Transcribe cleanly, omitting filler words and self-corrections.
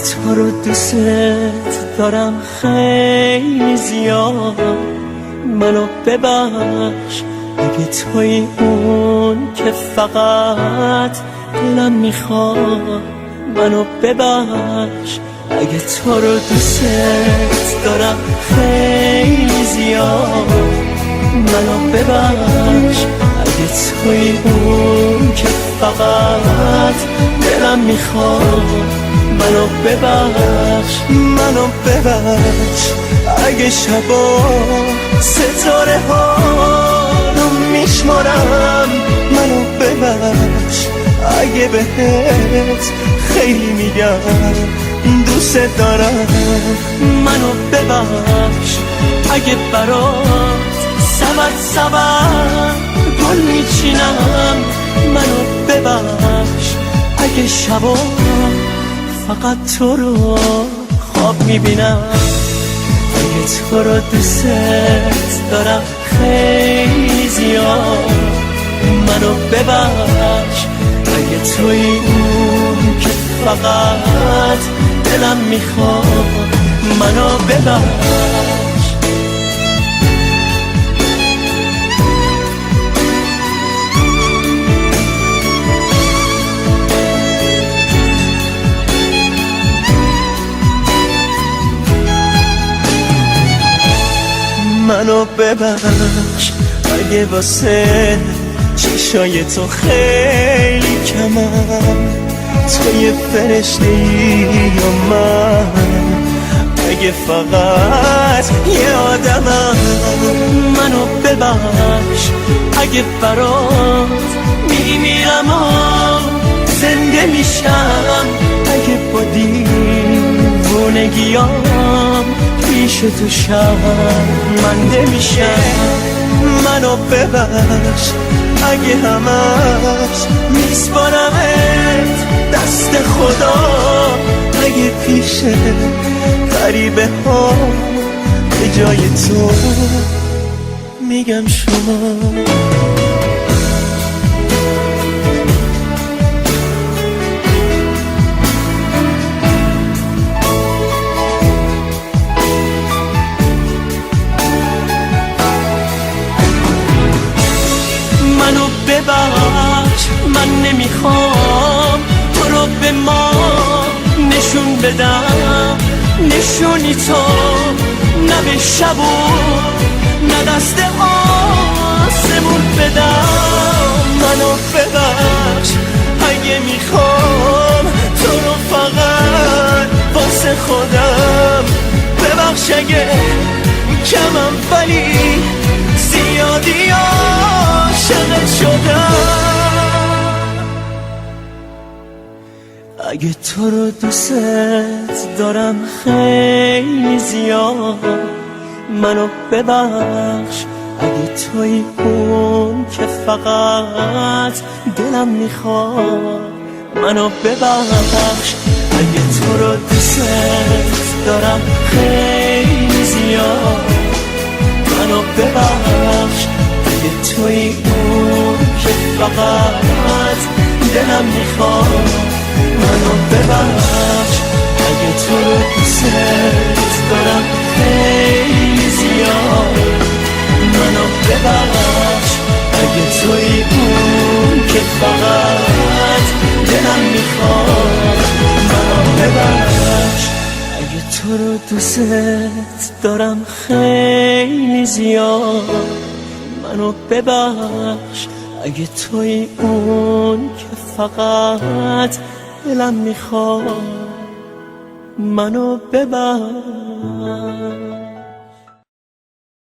تو رو دوست دارم خیلی زیاد، منو ببخش اگه توی اون که فقط دلم میخواد. منو ببخش اگه تو رو دوست دارم خیلی زیاد، منو ببخش اگه توی اون که فقط دلم میخواد. منو ببخش اگه شبا ستاره ها رو میشمارم. منو ببخش اگه بهت خیلی میگم دوست دارم. منو ببخش اگه برات سبد گل میچینم. منو ببخش اگه شبا فقط تو رو خواب میبینم. اگه تو رو دوست دارم خیلی زیاد، منو ببخش اگه توی اون که فقط دلم میخواد. منو ببخش. منو ببخش اگه واسه چشای تو خیلی کمم، توی فرشته‌ای یا من اگه فقط یه آدمم. منو ببخش اگه برات میمیرم و زنده میشم، اگه با دیوونگیام پیش تو شرمنده میشم. منو ببخش اگه همش میسپارمت دست خدا، اگه پیش غریبه ها به جای تو میگم شما. منو ببخش من نمیخوام تو رو به ما نشون بدم، نشونی تو نه به شب و نه دست آسمون بدم. منو ببخش اگه میخوام تو رو فقط واسه خودم. ببخش اگه کمم ولی زیادی عاشقت شدم. اگه تو رو دوست دارم خیلی زیاد، منو ببخش اگه توی اون که فقط دلم میخواد. منو ببخش اگه تو رو دوست دارم خیلی زیاد، منو ببخش اگه توی اون که فقط دلم میخواد. منو ببخش اگه تو رو دوست دارم خیلی زیاد، منو ببخش اگه توی اون که فقط دلم میخواد. منو ببخش اگه تو رو دوست دارم خیلی زیاد، منو ببخش اگه توی اون که فقط دلم میخواد. منو ببخش.